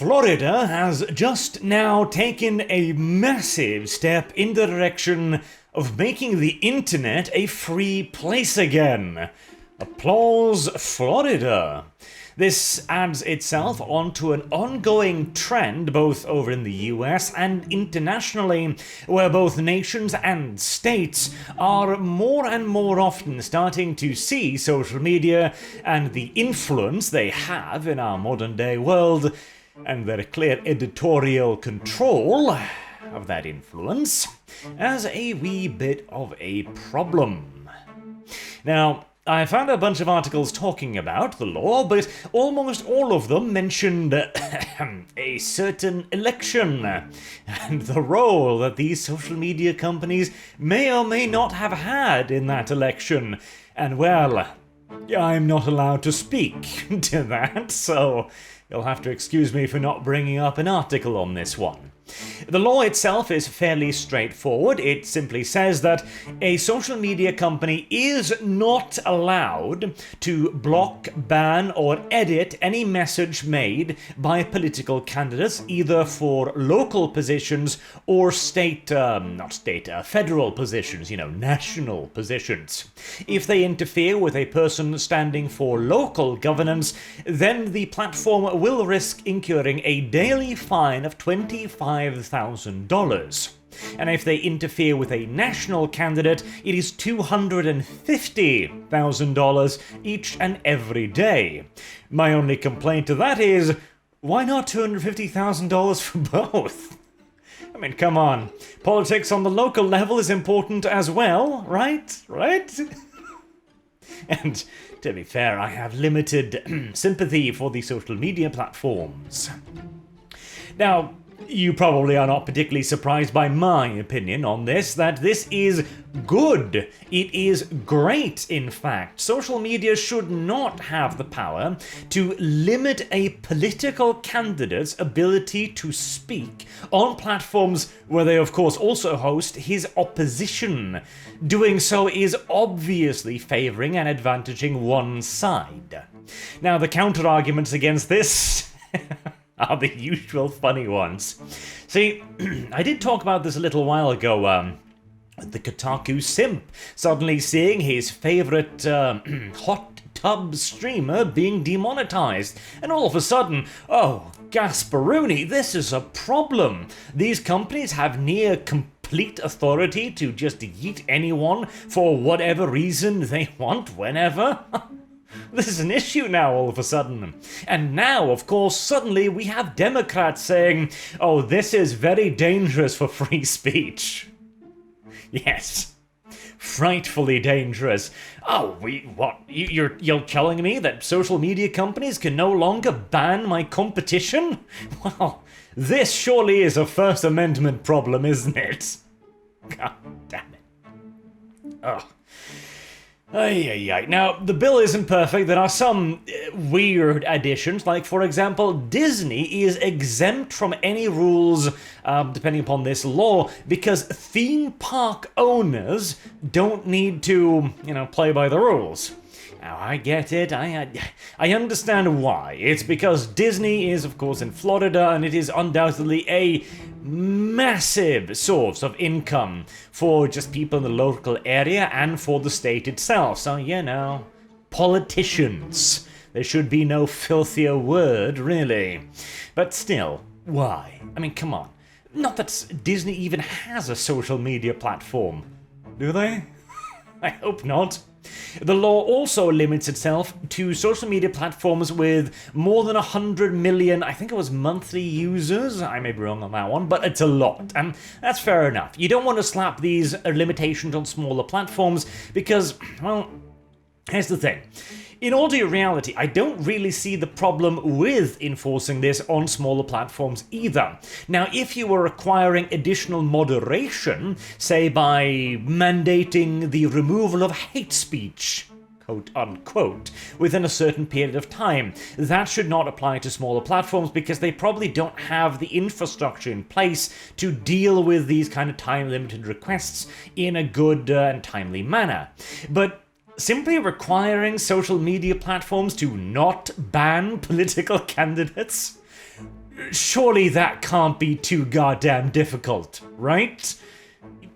Florida has just now taken a massive step in the direction of making the internet a free place again. Applause, Florida. This adds itself onto an ongoing trend both over in the US and internationally, where both nations and states are more and more often starting to see social media and the influence they have in our modern day world, and their clear editorial control of that influence, as a wee bit of a problem. Now, I found a bunch of articles talking about the law, but almost all of them mentioned a certain election and the role that these social media companies may or may not have had in that election. And well, I'm not allowed to speak to that, so you'll have to excuse me for not bringing up an article on this one. The law itself is fairly straightforward. It simply says that a social media company is not allowed to block, ban, or edit any message made by political candidates, either for local positions or federal positions, national positions. If they interfere with a person standing for local governance, then the platform will risk incurring a daily fine of $25,000. And if they interfere with a national candidate, it is $250,000 each and every day. My only complaint to that is, why not $250,000 for both? I mean, come on. Politics on the local level is important as well, right? And to be fair, I have limited sympathy for the social media platforms. Now, you probably are not particularly surprised by my opinion on this, that this is good. It is great, in fact. Social media should not have the power to limit a political candidate's ability to speak on platforms where they, of course, also host his opposition. Doing so is obviously favouring and advantaging one side. Now, the counter-arguments against this are the usual funny ones. See, I did talk about this a little while ago, the Kotaku simp suddenly seeing his favourite hot tub streamer being demonetized, and all of a sudden, oh, Gasparoni, this is a problem. These companies have near complete authority to just yeet anyone for whatever reason they want, whenever. This is an issue now, all of a sudden. And now, of course, suddenly we have Democrats saying, oh, this is very dangerous for free speech. Yes, frightfully dangerous. Oh, what? You're telling me that social media companies can no longer ban my competition? Well, this surely is a First Amendment problem, isn't it? God damn it. Ugh. Now, the bill isn't perfect. There are some weird additions, like, for example, Disney is exempt from any rules depending upon this law because theme park owners don't need to, play by the rules. Now, I get it. I understand why. It's because Disney is, of course, in Florida, and it is undoubtedly a massive source of income for just people in the local area and for the state itself. So, politicians. There should be no filthier word, really. But still, why? I mean, come on. Not that Disney even has a social media platform. Do they? I hope not. The law also limits itself to social media platforms with more than 100 million, I think it was monthly users. I may be wrong on that one, but it's a lot, and that's fair enough. You don't want to slap these limitations on smaller platforms because, well, here's the thing. In all due reality, I don't really see the problem with enforcing this on smaller platforms either. Now, if you were requiring additional moderation, say by mandating the removal of hate speech, quote unquote, within a certain period of time, that should not apply to smaller platforms because they probably don't have the infrastructure in place to deal with these kind of time-limited requests in a good and timely manner. But simply requiring social media platforms to not ban political candidates? Surely that can't be too goddamn difficult, right?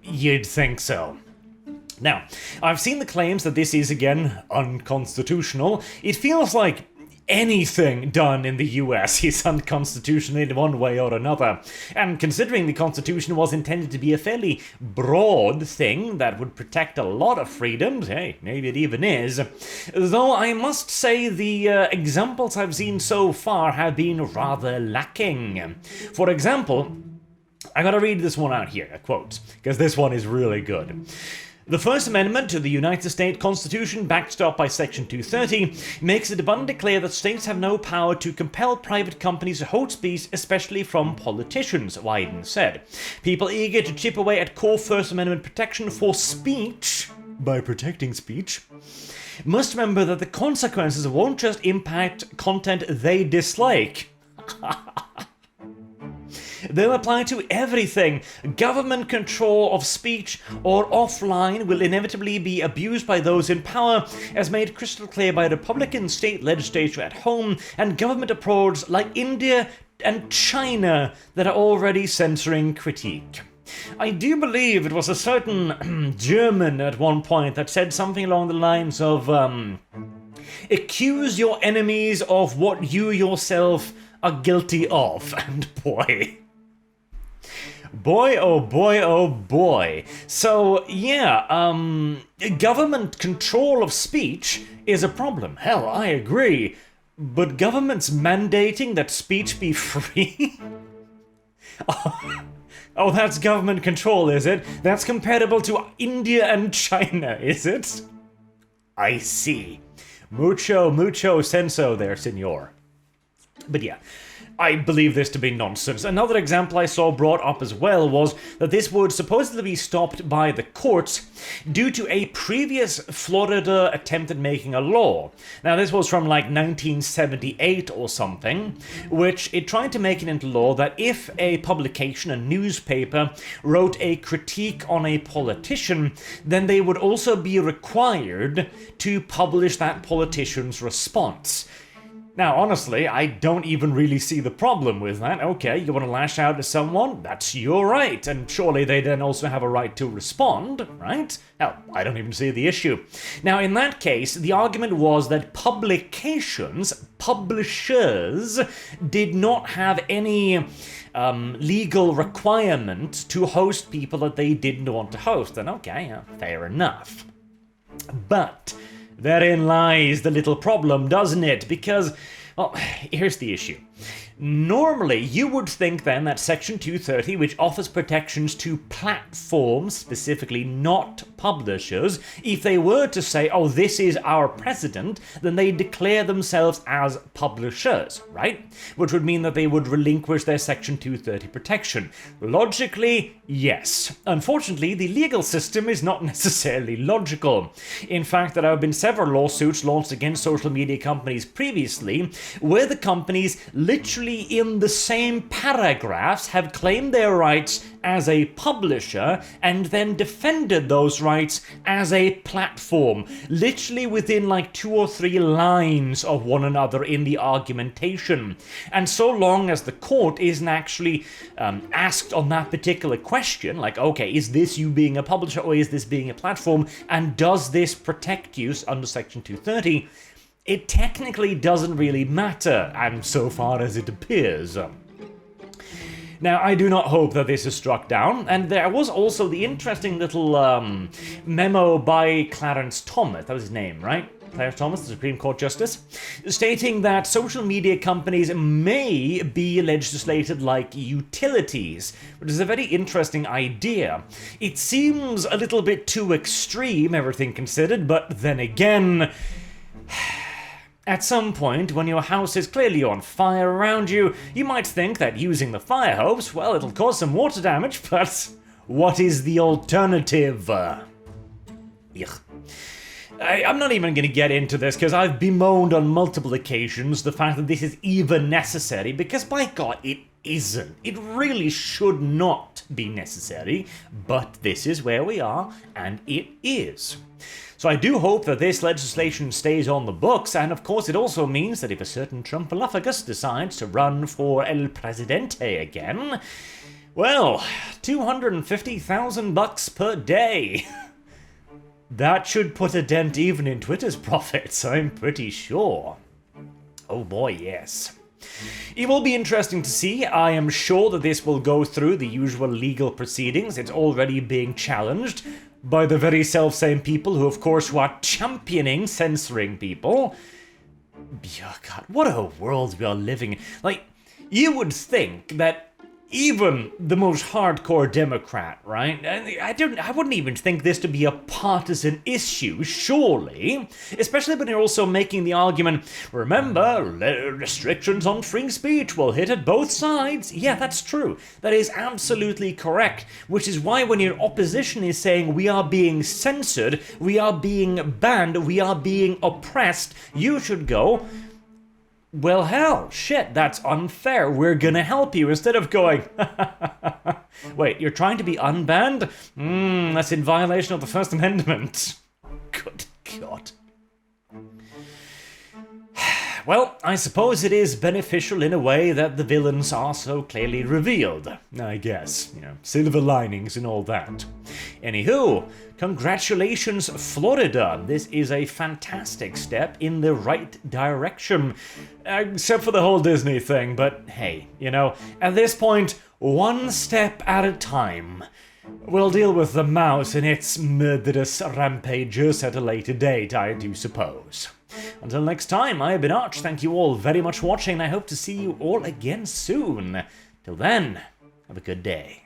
You'd think so. Now, I've seen the claims that this is, again, unconstitutional. It feels like anything done in the US is unconstitutional in one way or another. And considering the Constitution was intended to be a fairly broad thing that would protect a lot of freedoms, hey, maybe it even is. Though I must say the examples I've seen so far have been rather lacking. For example, I gotta read this one out here, a quote, because this one is really good. The First Amendment to the United States Constitution, backstopped by Section 230, makes it abundantly clear that states have no power to compel private companies to hold speech, especially from politicians, Wyden said. People eager to chip away at core First Amendment protection for speech, by protecting speech, must remember that the consequences won't just impact content they dislike. They'll apply to everything. Government control of speech or offline will inevitably be abused by those in power, as made crystal clear by Republican state legislature at home and government abroad like India and China that are already censoring critique. I do believe it was a certain German at one point that said something along the lines of, accuse your enemies of what you yourself are guilty of. And boy, oh boy, oh boy. So, yeah, government control of speech is a problem. Hell, I agree. But governments mandating that speech be free? Oh, that's government control, is it? That's comparable to India and China, is it? I see. Mucho senso there, senor. But yeah, I believe this to be nonsense. Another example I saw brought up as well was that this would supposedly be stopped by the courts due to a previous Florida attempt at making a law. Now, this was from like 1978 or something, which it tried to make it into law that if a publication, a newspaper, wrote a critique on a politician, then they would also be required to publish that politician's response. Now, honestly, I don't even really see the problem with that. Okay, you want to lash out at someone? That's your right, and surely they then also have a right to respond, right? Hell, I don't even see the issue. Now, in that case, the argument was that publishers, did not have any legal requirement to host people that they didn't want to host. And okay, fair enough. But therein lies the little problem, doesn't it? Because, well, here's the issue. Normally, you would think then that Section 230, which offers protections to platforms, specifically not publishers, if they were to say, oh, this is our precedent, then they declare themselves as publishers, right? Which would mean that they would relinquish their Section 230 protection. Logically, yes. Unfortunately, the legal system is not necessarily logical. In fact, there have been several lawsuits launched against social media companies previously, where the companies literally in the same paragraphs have claimed their rights as a publisher and then defended those rights as a platform, literally within like 2 or 3 lines of one another in the argumentation. And so long as the court isn't actually asked on that particular question, like, okay, is this you being a publisher or is this being a platform, and does this protect you under Section 230, it technically doesn't really matter, and so far as it appears. Now, I do not hope that this is struck down, and there was also the interesting little memo by Clarence Thomas, that was his name, right? Clarence Thomas, the Supreme Court Justice, stating that social media companies may be legislated like utilities, which is a very interesting idea. It seems a little bit too extreme, everything considered, but then again, at some point, when your house is clearly on fire around you, you might think that using the fire hose, well, it'll cause some water damage, but what is the alternative? Yuck. I'm not even going to get into this because I've bemoaned on multiple occasions the fact that this is even necessary, because by God, it isn't. It really should not be necessary, but this is where we are, and it is. So I do hope that this legislation stays on the books, and of course it also means that if a certain Trumpalophagus decides to run for El Presidente again, well, $250,000 per day. That should put a dent even in Twitter's profits, I'm pretty sure. Oh boy, yes. It will be interesting to see. I am sure that this will go through the usual legal proceedings. It's already being challenged by the very self-same people who, of course, who are championing censoring people. Oh God, what a world we are living in. Like, you would think that even the most hardcore Democrat, right? I wouldn't even think this to be a partisan issue, surely. Especially when you're also making the argument, remember, restrictions on free speech will hit at both sides. Yeah, that's true. That is absolutely correct. Which is why when your opposition is saying we are being censored, we are being banned, we are being oppressed, you should go, well, hell, shit, that's unfair. We're gonna help you, instead of going, wait, you're trying to be unbanned? That's in violation of the First Amendment. Good God. Well, I suppose it is beneficial in a way that the villains are so clearly revealed, I guess. You know, silver linings and all that. Anywho, congratulations, Florida. This is a fantastic step in the right direction. Except for the whole Disney thing, but hey, you know, at this point, one step at a time. We'll deal with the mouse and its murderous rampages at a later date, I do suppose. Until next time, I have been Arch. Thank you all very much for watching, and I hope to see you all again soon. Till then, have a good day.